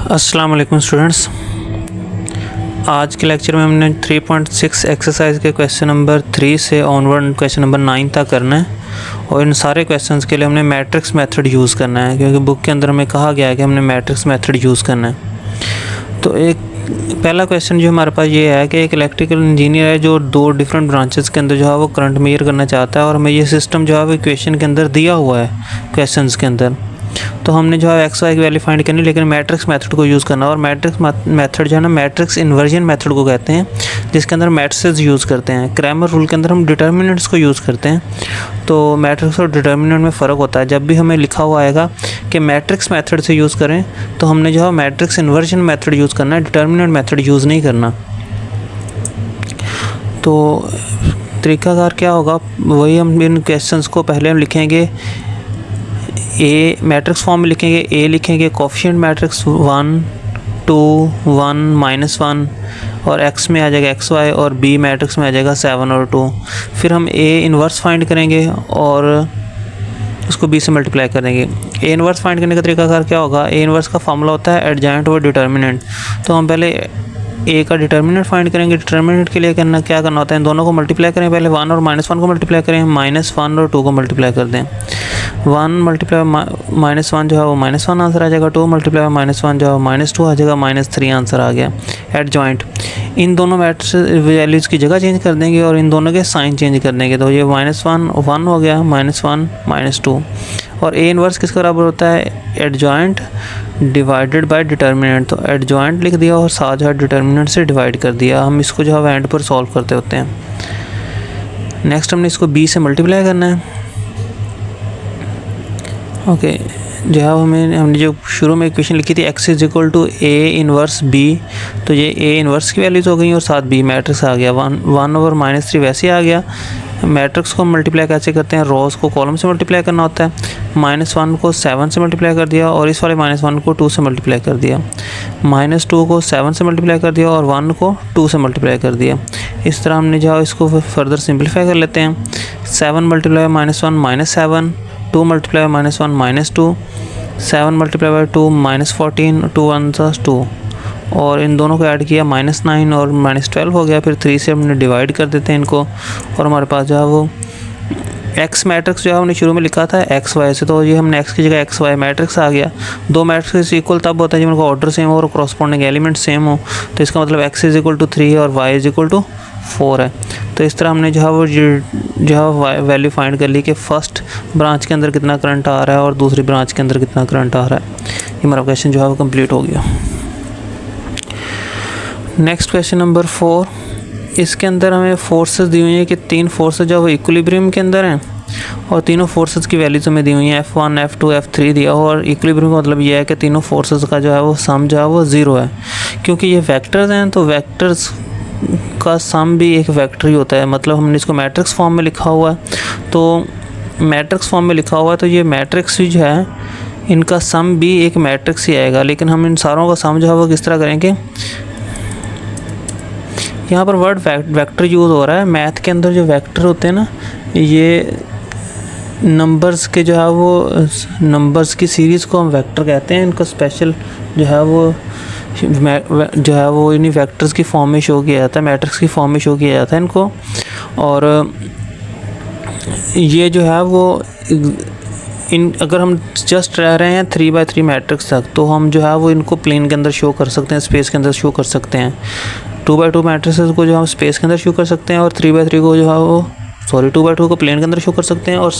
अस्सलाम वालेकुम स्टूडेंट्स। आज के लेक्चर में हमने 3.6 एक्सरसाइज के क्वेश्चन नंबर 3 से ऑनवर्ड क्वेश्चन नंबर 9 तक करना है और इन सारे क्वेश्चंस के लिए हमने मैट्रिक्स मेथड यूज़ करना है, क्योंकि बुक के अंदर हमें कहा गया है कि हमने मैट्रिक्स मेथड यूज़ करना है। तो एक पहला क्वेश्चन जो हमारे पास ये है कि एक इलेक्ट्रिकल इंजीनियर है जो दो डिफरेंट ब्रांचेस के अंदर जो है वो करंट मेजर करना चाहता है और हमें ये सिस्टम जो है वो इक्वेशन के अंदर दिया हुआ है क्वेश्चंस के अंदर। तो हमने जो है एक्स वाई की वैल्यू फाइंड करनी, लेकिन मैट्रिक्स मेथड को यूज़ करना। और मैट्रिक्स मेथड जो है ना मैट्रिक्स इन्वर्जन मेथड को कहते हैं, जिसके अंदर मैट्रिसेस यूज़ करते हैं। क्रैमर रूल के अंदर हम डिटर्मिनेंट्स को यूज़ करते हैं। तो मैट्रिक्स और डिटर्मिनेंट में फ़र्क होता है। जब भी हमें लिखा हुआ आएगा कि मैट्रिक्स मेथड से यूज़ करें तो हमने जो है मैट्रिक्स इन्वर्जन मेथड यूज़ करना है, डिटर्मिनेंट मेथड यूज़ नहीं करना। तो तरीकाकार क्या होगा, वही हम इन क्वेश्चंस को पहले हम लिखेंगे ए मैट्रिक्स फॉर्म में लिखेंगे। ए लिखेंगे कोफिशिएंट मैट्रिक्स 1 2 1 -1 और एक्स में आ जाएगा एक्स वाई, और बी मैट्रिक्स में आ जाएगा 7 और 2। फिर हम ए इन्वर्स फाइंड करेंगे और उसको बी से मल्टीप्लाई करेंगे। ए इन्वर्स फाइंड करने का तरीकाकार क्या होगा, ए इन्वर्स का फॉर्मूला होता है एडजॉइंट ओवर डिटर्मिनेंट। तो हम पहले ए का डिटर्मिनेंट फाइंड करेंगे। डिटर्मिनेंट के लिए क्या करना होता है, इन दोनों को मल्टीप्लाई करें। पहले 1 और -1 को मल्टीप्लाई करें, -1 और 2 को मल्टीप्लाई कर दें। 1 मल्टीप्लाई -1 जो है वो -1 आंसर आ जाएगा। 2 मल्टीप्लाई -1 जो है -2 आ जाएगा, -3 आंसर आ गया। एडजॉइंट इन दोनों मैट्रिक्स वैल्यूज़ की जगह चेंज कर देंगे और इन दोनों के साइन चेंज कर देंगे। तो ये -1 1 हो गया, -1 -2। और ए इन्वर्स किसके बराबर होता है, एडजॉइंट डिवाइडेड बाय डिटर्मिनेंट। तो एडजॉइंट लिख दिया और साथ जो है डिटर्मिनेंट से डिवाइड कर दिया। हम इसको जो है एंड पर सॉल्व करते होते हैं। नेक्स्ट हमने इसको बी से मल्टीप्लाई करना है। ओके जो है हमने जो शुरू में इक्वेशन लिखी थी x is equal to a inverse b, तो ये ए इन्वर्स की वैल्यूज़ हो गई और साथ बी मैट्रिक्स आ गया। 1 ओवर -3 वैसे आ गया। मैट्रिक्स को मल्टीप्लाई कैसे करते हैं, रोज़ को कॉलम से मल्टीप्लाई करना होता है। -1 को 7 से मल्टीप्लाई कर दिया और इस वाले -1 को 2 से मल्टीप्लाई कर दिया। -2 को 7 से मल्टीप्लाई कर दिया और 1 को 2 से मल्टीप्लाई कर दिया। इस तरह हमने जो है इसको फर्दर सिंपलीफाई कर लेते हैं। 7 मल्टीप्लाई -1 -7, 2 मल्टीप्लाई -1 -2, 7 मल्टीप्लाई बाई 2 -14, 2 1 2 और इन दोनों को ऐड किया -9 और -12 हो गया। फिर 3 से हमने डिवाइड कर देते हैं इनको और हमारे पास जो है वो एक्स मैट्रिक्स जो है हमने शुरू में लिखा था एक्स वाई से, तो ये हमने एक्स की जगह एक्स वाई मैट्रिक्स आ गया। दो मैट्रिक्स इक्वल तब होता है जब उनका ऑर्डर सेम हो और क्रॉसपोंडिंग एलिमेंट सेम हो। तो इसका मतलब एक्स इज इक्वल टू 3 है और वाई इज इक्वल टू 4 है। तो इस तरह हमने जो है वैल्यू फाइंड कर ली कि फर्स्ट ब्रांच के अंदर कितना करंट आ रहा है और दूसरी ब्रांच के अंदर कितना करंट आ रहा है। ये हमारा क्वेश्चन जो है वो कंप्लीट हो गया। नेक्स्ट क्वेश्चन नंबर 4, इसके अंदर हमें फोर्सेस दी हुई है कि 3 फोर्सेस जो है वो इक्विलिब्रियम के अंदर हैं और तीनों फोर्सेस की वैल्यूज हमें दी हुई हैं F1 F2 F3 दिया हो। और इक्विलिब्रियम का मतलब ये है कि तीनों फोर्सेस का जो है वो सम जो है वो 0 है। क्योंकि ये वेक्टर्स हैं तो वेक्टर्स का सम भी एक वेक्टर ही होता है। मतलब हमने इसको मैट्रिक्स फॉर्म में लिखा हुआ है, तो मैट्रिक्स फॉर्म में लिखा हुआ है तो ये मैट्रिक्स जो है इनका सम भी एक मैट्रिक्स ही आएगा। लेकिन हम इन सारों का सम जो है वो किस तरह करेंगे, यहाँ पर वर्ड वेक्टर यूज़ हो रहा है। मैथ के अंदर जो वेक्टर होते हैं ना, ये नंबर्स के जो है वो नंबर्स की सीरीज़ को हम वेक्टर कहते हैं। इनको स्पेशल जो है वो इन्हीं वेक्टर्स की फॉर्म में शो किया जाता है, मैट्रिक्स की फॉर्म में शो किया जाता है इनको। और ये जो है वो अगर हम जस्ट रह रहे हैं 3x3 मैट्रिक्स तक, तो हम जो है वो इनको प्लेन के अंदर शो कर सकते हैं, स्पेस के अंदर शो कर सकते हैं। 2x2 मैट्रिसेस को जो हम स्पेस के अंदर शो कर सकते हैं और 3x3 को जो है वो 2x2 को प्लेन के अंदर शो कर सकते हैं और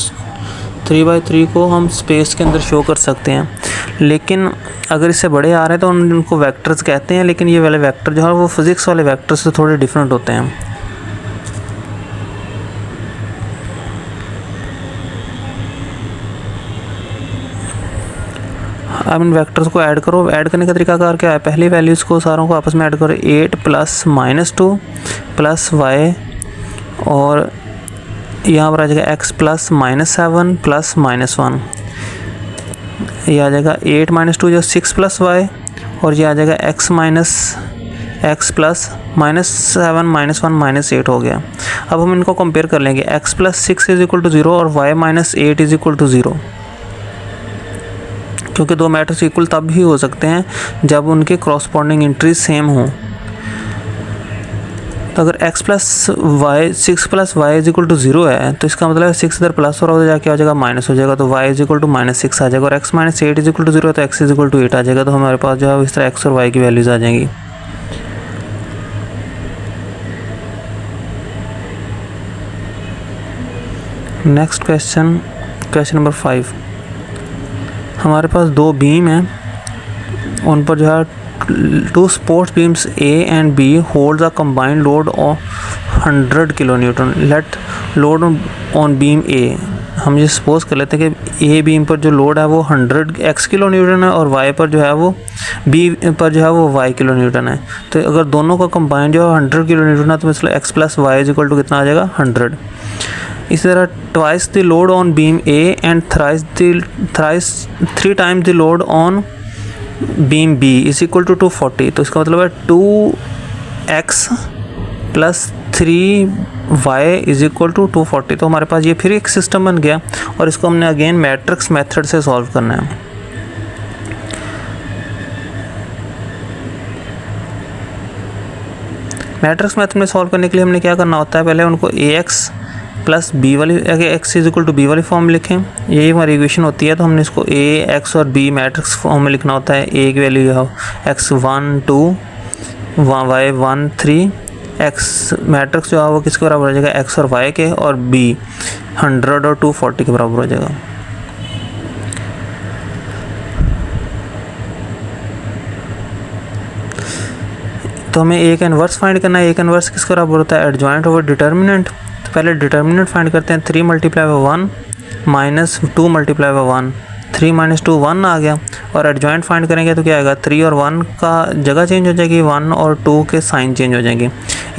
3x3 को हम स्पेस के अंदर शो कर सकते हैं। लेकिन अगर इससे बड़े आ रहे हैं तो उनको वेक्टर्स कहते हैं। लेकिन ये वाले वेक्टर जो है वो फिज़िक्स वाले वेक्टर से थोड़े डिफरेंट होते हैं। अब इन वेक्टर्स को ऐड करो। ऐड करने का तरीका क्या है, पहली वैल्यूज़ को सारों को आपस में ऐड करो। 8 + -2 + y और यहाँ पर आ जाएगा x + -7 + -1। ये आ जाएगा 8 - 2 जो 6 + y और ये आ जाएगा x + -7 -1 -8 हो गया। अब हम इनको कंपेयर कर लेंगे। x + 6 = 0 और y - 8 = 0। क्योंकि दो मैट्रिक्स इक्वल तब ही हो सकते हैं जब उनके क्रॉसपोंडिंग एंट्रीज सेम हों। तो अगर x plus y 6 plus y is equal to 0 है तो इसका मतलब है 6 इधर प्लस हो रहा हो जाके आ जाएगा माइनस हो जाएगा, तो y इज इक्वल टू -6 आ जाएगा। और x minus 8 is equal to 0 है तो x इज इक्वल टू 8 आ जाएगा। तो हमारे पास जो है इस तरह x और y की वैल्यूज़ आ जाएंगी। Next question, question number 5। हमारे पास दो बीम हैं, उन पर जो है two sports beams A and B holds a combined load of 100 kilo newton. Let load on beam A, हम ये सपोज कर लेते हैं कि A बीम पर जो लोड है वो 100 x किलो न्यूटन है और Y पर जो है वो B पर जो है वो y किलो न्यूटन है। तो अगर दोनों का कंबाइंड जो है 100 किलो न्यूटन है तो मतलब x plus y is equal to कितना आ जाएगा 100। इसी तरह twice the load on beam A and three times the load on beam B is equal to 240। तो इसका मतलब है 2x plus 3y is equal to 240। तो हमारे पास ये फिर एक सिस्टम बन गया और इसको हमने अगेन मैट्रिक्स मेथड से सॉल्व करना है। मैट्रिक्स मेथड में सॉल्व करने के लिए हमने क्या करना होता है, पहले उनको ax प्लस बी वाली x is equal to b वाली फॉर्म में लिखें, यही हमारी इक्वेशन होती है। तो हमने इसको a x और b मैट्रिक्स फॉर्म में लिखना होता है। a की वैल्यू है x 1 2 y 1 3, x मैट्रिक्स जो है वो किसके बराबर हो जाएगा x और y के, और b 100 और 240 के बराबर हो जाएगा। तो हमें a का इन्वर्स फाइंड करना है। a का इन्वर्स किसके बराबर होता है एडजॉइंट ओवर डिटर्मिनेंट। तो पहले डिटर्मिनेंट फाइंड करते हैं, 3 multiply by 1 minus 2 multiply by 1, 3 minus 2 1 आ गया। और एडजॉइंट फाइंड करेंगे तो क्या आएगा 3 और 1 का जगह चेंज हो जाएगी, 1 और 2 के साइन चेंज हो जाएंगे।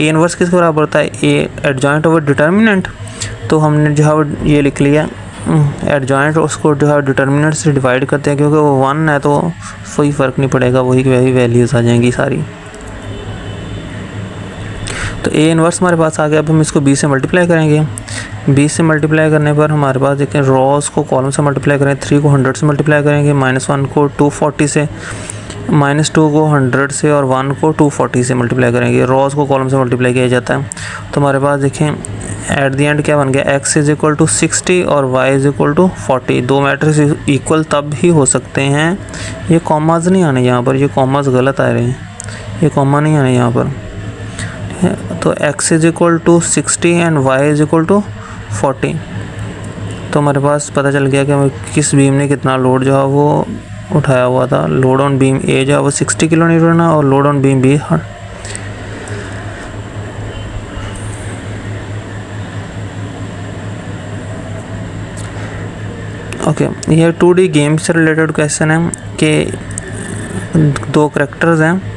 ए इन्वर्स किसके बराबर होता है ए एडजॉइंट ओवर डिटर्मिनेंट। तो हमने जो है ये लिख लिया एडजॉइंट, उसको जो है डिटर्मिनेंट से डिवाइड करते हैं क्योंकि वो 1 है तो कोई फ़र्क नहीं पड़ेगा, वही वैल्यूज़ आ जाएंगी सारी। तो ए इन्वर्स हमारे पास आ गया। अब हम इसको b से मल्टीप्लाई करेंगे। b से मल्टीप्लाई करने पर हमारे पास देखें रॉस को कॉलम से मल्टीप्लाई करें, 3 को 100 से मल्टीप्लाई करेंगे, -1 को 240 से, -2 को 100 से और 1 को 240 से मल्टीप्लाई करेंगे। रॉस को कॉलम से मल्टीप्लाई किया जाता है। तो हमारे पास देखें एट द एंड क्या बन गया x इज इक्वल टू 60 और y इज इक्वल टू 40। दो मैट्रिक्स इक्वल तब ही हो सकते हैं, ये कॉमाज नहीं आने यहाँ पर, ये कॉमाज गलत आ रहे हैं, ये कॉमा नहीं आने यहाँ पर। तो x is equal to 60 and y is equal to 40। तो हमारे पास पता चल गया कि किस बीम ने कितना लोड जो है वो उठाया हुआ था। लोड ऑन बीम A जो है वो 60 किलो न्यूटन है और load on beam B okay. ये 2D गेम से रिलेटेड क्वेश्चन है कि दो करैक्टर्स हैं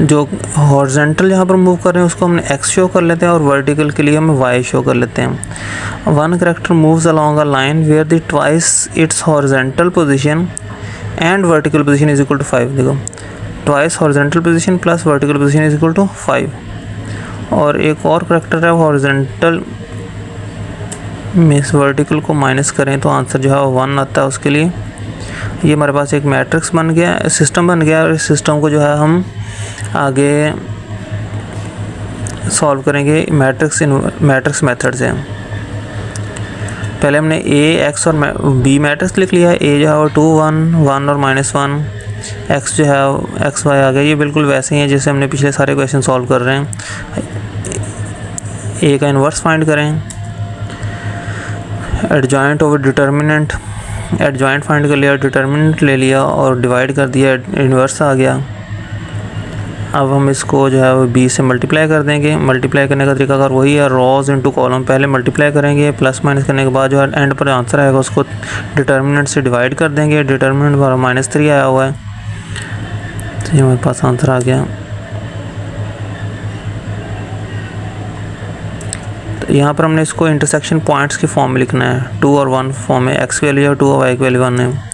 जो हॉरिजॉन्टल यहाँ पर मूव कर रहे हैं उसको हमने x शो कर लेते हैं और वर्टिकल के लिए हम y शो कर लेते हैं। One character moves along a line where the twice its horizontal position and vertical position is equal to 5। देखो twice horizontal position plus vertical position is equal to 5। और एक और करैक्टर है हॉरिजॉन्टल में vertical को माइनस करें तो answer जो है 1 आता है उसके लिए। ये हमारे पास एक मैट्रिक्स बन गया, सिस्टम बन गया और इस सिस्टम को जो है हम आगे सॉल्व करेंगे मैट्रिक्स मेथड से। पहले हमने a x और b मैट्रिक्स लिख लिया। a जो है वो 2 1 1 और -1, x जो है x y आ गया। ये बिल्कुल वैसे ही है जैसे हमने पिछले सारे क्वेश्चन सॉल्व कर रहे हैं। a का इन्वर्स फाइंड करें, adjoint over determinant, adjoint find कर लिया, डिटर्मिनेंट ले लिया और डिवाइड कर दिया, इन्वर्स आ गया। अब हम इसको जो है वो b से मल्टीप्लाई कर देंगे। मल्टीप्लाई करने का तरीकाकार वही है, रॉज इनटू कॉलम। पहले मल्टीप्लाई करेंगे, प्लस माइनस करने के बाद जो है एंड पर आंसर आएगा उसको डिटर्मिनेंट से डिवाइड कर देंगे। डिटर्मिनेंट हमारा -3 आया हुआ है तो ये हमारे पास आंसर आ गया। तो यहाँ पर हमने इसको इंटरसेक्शन पॉइंट्स की फॉर्म में लिखना है। 2 और 1 फॉर्म में, x की वैल्यू 2 और y की वैल्यू 1 है।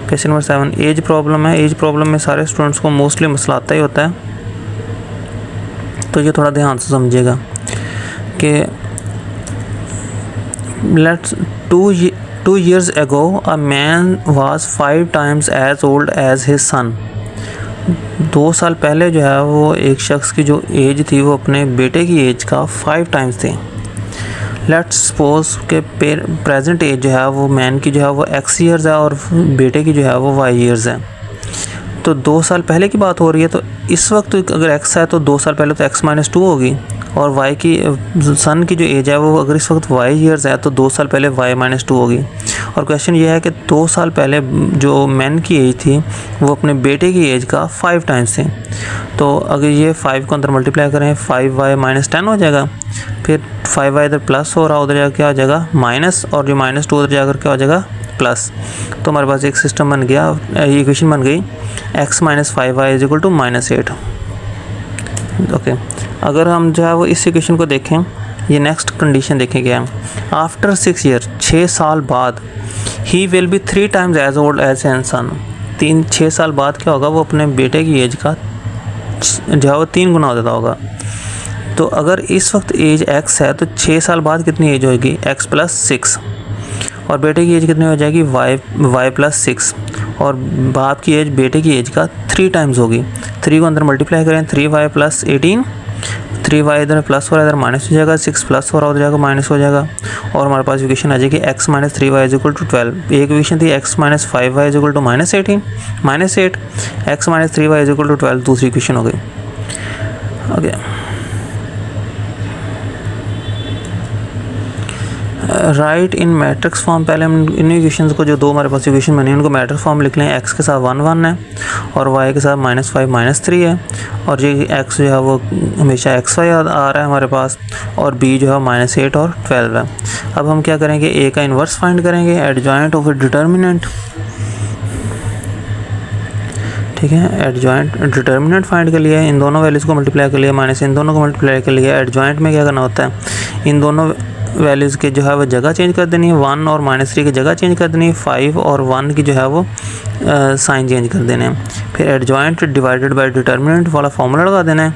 क्वेश्चन नंबर 7 एज प्रॉब्लम है। एज प्रॉब्लम में सारे स्टूडेंट्स को मोस्टली मसला आता ही होता है, तो ये थोड़ा ध्यान से समझिएगा कि let's 2 years ago a man was 5 times as old as his son। 2 साल पहले जो है वो एक शख्स की जो एज थी वो अपने बेटे की एज का 5 टाइम्स थी। लेट्स सपोज के प्रेजेंट एज जो है वो मैन की जो है वो x ईयर्स है और बेटे की जो है वो y ईयर्स है। तो 2 साल पहले की बात हो रही है, तो इस वक्त अगर x है तो 2 साल पहले तो x-2 होगी, और y की सन की जो एज है वो अगर इस वक्त y ईयर्स है तो 2 साल पहले y-2 होगी। और क्वेश्चन ये है कि 2 साल पहले जो मैन की एज थी वो अपने बेटे की एज का 5 टाइम्स थी। तो अगर ये 5 को अंदर मल्टीप्लाई करें 5y-10 हो जाएगा, फिर 5y इधर प्लस हो रहा उधर जाकर क्या हो जाएगा माइनस, और जो -2 उधर जाकर क्या हो जाएगा प्लस। तो हमारे पास एक सिस्टम बन गया, इक्वेशन बन गई x - 5y = -8। ओके, अगर हम जो है वो इस इक्वेशन को देखें, ये नेक्स्ट कंडीशन देखें क्या है। आफ्टर 6 ईयर, 6 साल बाद, he will be 3 times as old as his son. 6 साल बाद क्या होगा, वो अपने बेटे की एज का जो है वो 3 गुना हो जाता होगा। तो अगर इस वक्त एज x है तो 6 साल बाद कितनी एज होगी x + 6, और बेटे की एज कितनी हो जाएगी y + 6, और बाप की एज बेटे की एज का 3 टाइम्स होगी। 3 को अंदर मल्टीप्लाई करें 3y + 18, 3y इधर प्लस हो रहा है इधर माइनस हो जाएगा, 6 प्लस हो रहा है उधर जाएगा माइनस हो जाएगा, और हमारे पास इक्वेशन आ जाएगी x - 3y = 12। एक इक्वेशन थी x - 5y = -18 -8, x - 3y = 12 दूसरी इक्वेशन हो गई। ओके, राइट इन मैट्रिक्स फॉर्म। पहले हम इन इक्वेशंस को, जो 2 हमारे पास इक्वेशन बनी उनको मैट्रिक्स फॉर्म लिख लें। x के साथ 1 1 है और y के साथ -5 -3 है, और ये x जो है वो हमेशा xy आ रहा है हमारे पास, और b जो है -8 और 12 है। अब हम क्या करेंगे, a का इन्वर्स फाइंड करेंगे, एडजॉइंट ऑफ ए डिटर्मिनेंट। ठीक है, एडजॉइंट डिटर्मिनेंट फाइंड के लिए इन दोनों वैल्यूज़ को मल्टीप्लाई कर लिया, माइनस इन दोनों को मल्टीप्लाई कर लिया। एडजॉइंट में क्या करना होता है, इन दोनों वैल्यूज़ के जो है वो जगह चेंज कर देनी है, 1 और -3 की जगह चेंज कर देनी है, 5 और 1 की जो है वो साइन चेंज कर देने हैं। फिर एडजॉइंट डिवाइडेड बाय डिटर्मिनेंट वाला फॉर्मूला लगा देना है,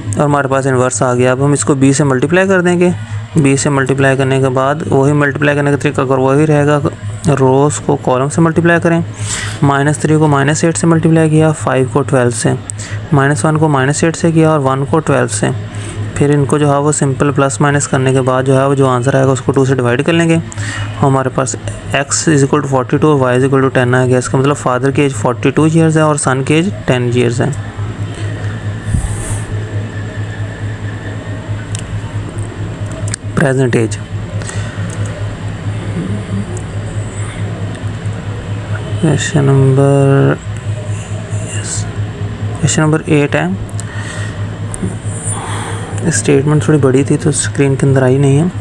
और हमारे पास इन्वर्स आ गया। अब हम इसको b से मल्टीप्लाई कर देंगे। b से मल्टीप्लाई करने के बाद वही मल्टीप्लाई करने का तरीका अगर वही रहेगा, रोज़ को कॉलम से मल्टीप्लाई करें। -3 को -8 से मल्टीप्लाई किया, 5 को 12 से, -1 को -8 से किया, और 1 को 12 से। फिर इनको जो है वो सिंपल प्लस माइनस करने के बाद जो है वो जो आंसर आएगा उसको 2 से डिवाइड कर लेंगे। हमारे पास x = 42 और y = 10 आ गया। इसका मतलब फादर की एज 42 ईयर्स है और सन की एज 10 ईयर्स है। प्रेजेंट एज, क्वेश्चन नंबर 8 है। स्टेटमेंट थोड़ी बड़ी थी तो स्क्रीन के अंदर आई नहीं है।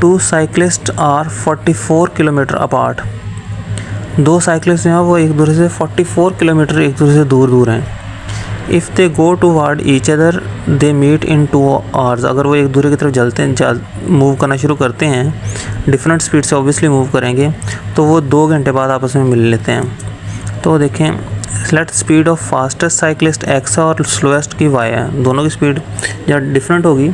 2 cyclist are 44 kilometre apart. 2 cyclist हैं वो एक दूसरे से 44 किलोमीटर एक दूसरे से दूर हैं। If they go toward each other they meet in 2 hours. अगर वो एक दूसरे की तरफ मूव करना शुरू करते हैं, डिफरेंट स्पीड से ऑब्वियसली मूव करेंगे, तो वो 2 घंटे बाद आपस में मिल लेते हैं। तो देखें, select speed of fastest cyclist x है और स्लोएस्ट की y है। दोनों की स्पीड या डिफरेंट होगी,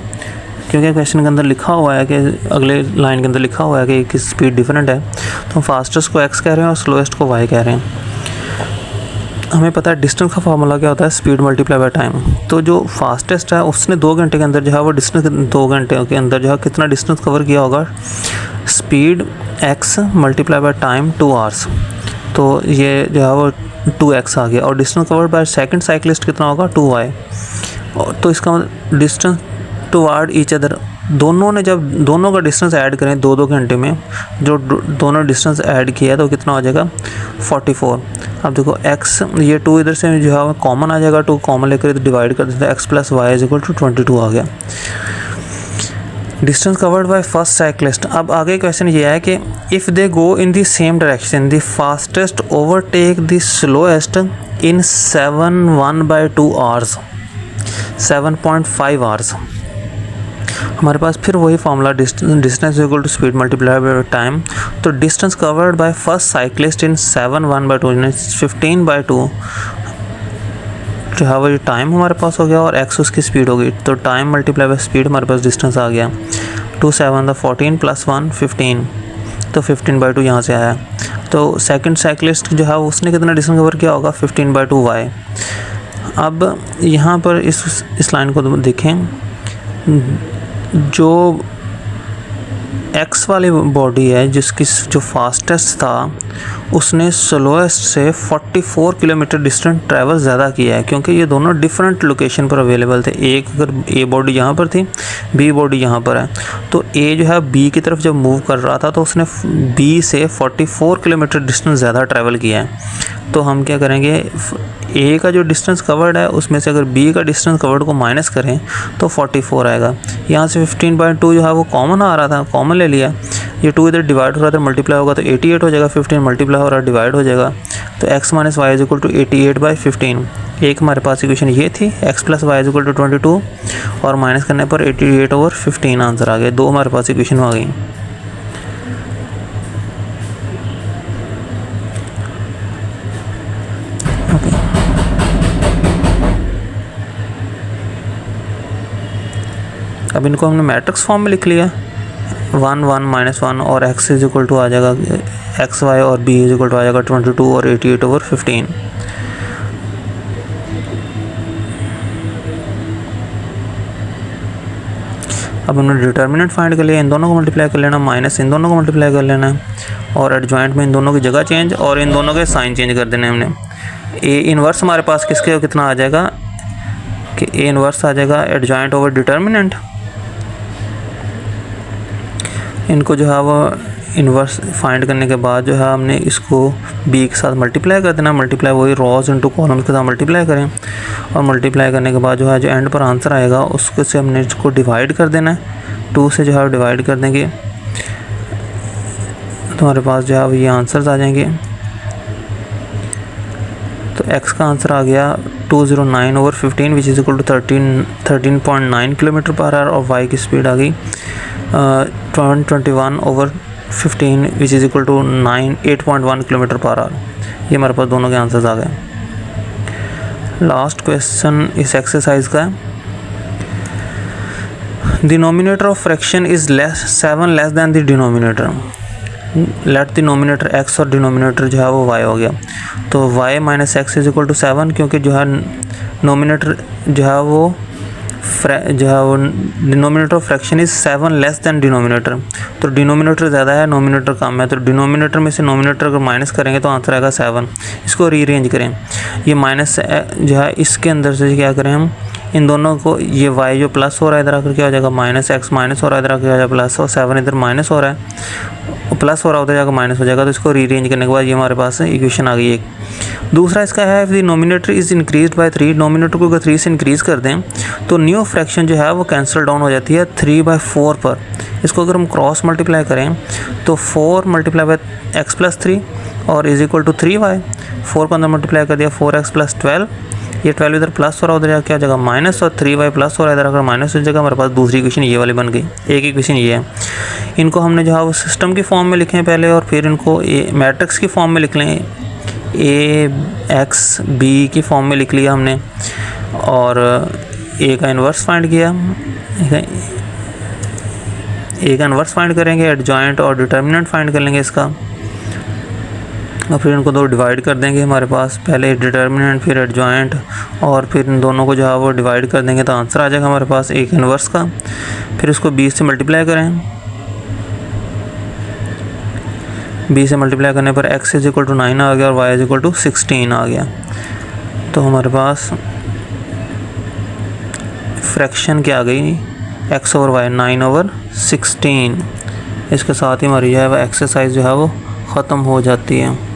क्योंकि क्वेश्चन के अंदर लिखा हुआ है कि अगले लाइन के अंदर लिखा हुआ है कि किस स्पीड डिफरेंट है। तो फास्टेस्ट को x कह रहे हैं और स्लोएस्ट को y कह रहे हैं। हमें पता है डिस्टेंस का फार्मूला क्या होता है, स्पीड मल्टीप्लाई बाय टाइम। तो जो फास्टेस्ट है उसने 2 घंटे के अंदर जो है वो डिस्टेंस, 2 घंटे के अंदर जो है कितना डिस्टेंस कवर किया होगा, speed x multiply by time 2 hours. तो ये जो है वो 2x आ गया, और distance covered by second cyclist कितना होगा 2y। और तो इसका मतलब डिस्टेंस टुवर्ड ईच अदर, दोनों ने जब दोनों का डिस्टेंस ऐड करें 2-2 घंटे में, जो दोनों डिस्टेंस ऐड किया तो कितना हो जाएगा 44। अब देखो x, ये 2 इधर से जो है कॉमन आ जाएगा, 2 कॉमन लेकर इधर डिवाइड कर देते हैं, x + y = 22 आ गया। Distance covered by first cyclist. अब आगे क्वेश्चन ये है कि if they go in the same direction the fastest overtake the slowest in 7.1/2 hours, 7.5 hours. हमारे पास फिर वही formula, distance = speed multiply by time. तो distance covered by first cyclist in 7.1/2 15/2 जो है वो टाइम हमारे पास हो गया, और x उसकी स्पीड हो गई। तो टाइम मल्टीप्लाई बाय स्पीड हमारे पास डिस्टेंस आ गया। 2 7 द 14 प्लस 1 15, तो 15/2 यहाँ से आया। तो सेकंड साइक्लिस्ट जो है उसने कितना डिस्टेंस कवर किया होगा 15/2 y। अब यहाँ पर इस लाइन को देखें, जो एक्स वाली बॉडी है जिसकी जो फास्टेस्ट था उसने स्लोएस्ट से 44 किलोमीटर डिस्टेंस ट्रैवल ज़्यादा किया है, क्योंकि ये दोनों डिफरेंट लोकेशन पर अवेलेबल थे। एक अगर ए बॉडी यहाँ पर थी, बी बॉडी यहाँ पर है, तो ए जो है बी की तरफ जब मूव कर रहा था तो उसने बी से 44 किलोमीटर डिस्टेंस ज़्यादा ट्रैवल किया है। तो हम क्या करेंगे, ए का जो डिस्टेंस कवर्ड है उसमें से अगर बी का डिस्टेंस कवर्ड को माइनस करें तो 44 आएगा। यहाँ से 15/2 जो है वो कॉमन आ रहा था, कॉमन ले लिया। ये 2 इधर डिवाइड हो रहा था, मल्टीप्लाई होगा तो 88 हो जाएगा, 15 मल्टीप्लाई हो रहा है डिवाइड हो जाएगा, तो x minus y is equal to 88/15। एक हमारे पास इक्वेशन ये थी, x plus y is equal to 22 और माइनस करने पर 88/15 आंसर आ गया। 2 हमारे पास इक्वेशन आ गई। अब इनको हमने मैट्रिक्स फॉर्म में लिख लिया, 1 1 -1 और x इज इक्वल टू आ जाएगा एक्स वाई और b इज इक्वल टू आ जाएगा 22 और 88/15। अब हमने डिटर्मिनेंट फाइंड कर लिया, इन दोनों को मल्टीप्लाई कर लेना, माइनस इन दोनों को मल्टीप्लाई कर लेना है और एडजॉइंट में इन दोनों की जगह चेंज और इन दोनों के साइन चेंज कर देने हमने। ए इनवर्स हमारे पास किसके कितना आ जाएगा कि ए इनवर्स आ जाएगा एडजॉइंट ओवर डिटर्मिनेंट। इनको जो है वो इन्वर्स फाइंड करने के बाद जो है हमने इसको बी के साथ मल्टीप्लाई कर देना, मल्टीप्लाई वही रॉज इनटू कॉलम्स के साथ मल्टीप्लाई करें और मल्टीप्लाई करने के बाद जो है जो एंड पर आंसर आएगा उसको से हमने इसको डिवाइड कर देना है। 2 से जो है डिवाइड कर देंगे तो हमारे पास जो है ये आंसर्स आ जाएंगे। तो x का आंसर आ गया 209/15 which is equal to 13.9 kilometre per hour और y की स्पीड आ गई 21/15 which is equal to 8.1 kilometre per hour. ये हमारे पास दोनों के आंसर्स आ गए। लास्ट क्वेश्चन इस एक्सरसाइज का है, denominator of fraction is 7 less than the denominator, let the numerator x और डिनोमिनेटर जो है वो y हो गया। तो y minus x is equal to 7, क्योंकि जो है नोमिनेटर जो है वो denominator of fraction is 7 less than denominator, तो डिनोमिनेटर ज़्यादा है नोमिनेटर कम है, तो डिनोमिनेटर में से नोमिनेटर अगर माइनस करेंगे तो आंसर आएगा 7। इसको रीअरेंज करें, ये माइनस जो है इसके अंदर से क्या करें हम इन दोनों को, ये y जो प्लस हो रहा है इधर आकर क्या हो जाएगा माइनस x माइनस हो रहा है इधर आकर क्या हो जाएगा प्लस, और 7 इधर माइनस हो रहा है प्लस हो रहा है उधर जाकर माइनस हो जाएगा। तो इसको रीअरेंज करने के बाद ये हमारे पास इक्वेशन आ गई एक। दूसरा इसका है if the nominator is increase by 3, nominator को अगर 3 से इंक्रीज़ कर दें तो न्यू फ्रैक्शन जो है वो कैंसिल डाउन हो जाती है 3/4 पर। इसको अगर हम क्रॉस मल्टीप्लाई करें तो 4 मल्टीप्लाई बाय x प्लस 3 और इज इक्वल टू 3y, 4 को अंदर मल्टीप्लाई कर दिया 4x प्लस 12, ये 12 इधर प्लस हो रहा है उधर क्या हो जाएगा माइनस, और 3y प्लस हो रहा है इधर अगर माइनस हो जाएगा। हमारे पास दूसरी इक्वेशन ये वाली बन गई। एक इक्वेशन ये है, इनको हमने जो है वो सिस्टम की फॉर्म में लिखें पहले और फिर इनको मैट्रिक्स की फॉर्म में लिख लें, a b की फॉर्म में लिख लिया हमने और a का इन्वर्स फाइंड किया, a का इन्वर्स फाइंड करेंगे, एडजॉइंट और डिटर्मिनेंट फाइंड कर लेंगे इसका और फिर इनको दो डिवाइड कर देंगे। हमारे पास पहले डिटर्मिनेंट फिर एडजॉइंट और फिर इन दोनों को जो है वो डिवाइड कर देंगे तो आंसर आ जाएगा हमारे पास एक इन्वर्स का। फिर इसको 20 से मल्टीप्लाई करें, 20 से मल्टीप्लाई करने पर x इज इक्वल टू 9 आ गया और y इज इक्वल टू 16 आ गया। तो हमारे पास फ्रैक्शन क्या आ गई x ओवर y 9/16। इसके साथ ही हमारी जो है वो एक्सरसाइज जो है वो ख़त्म हो जाती है।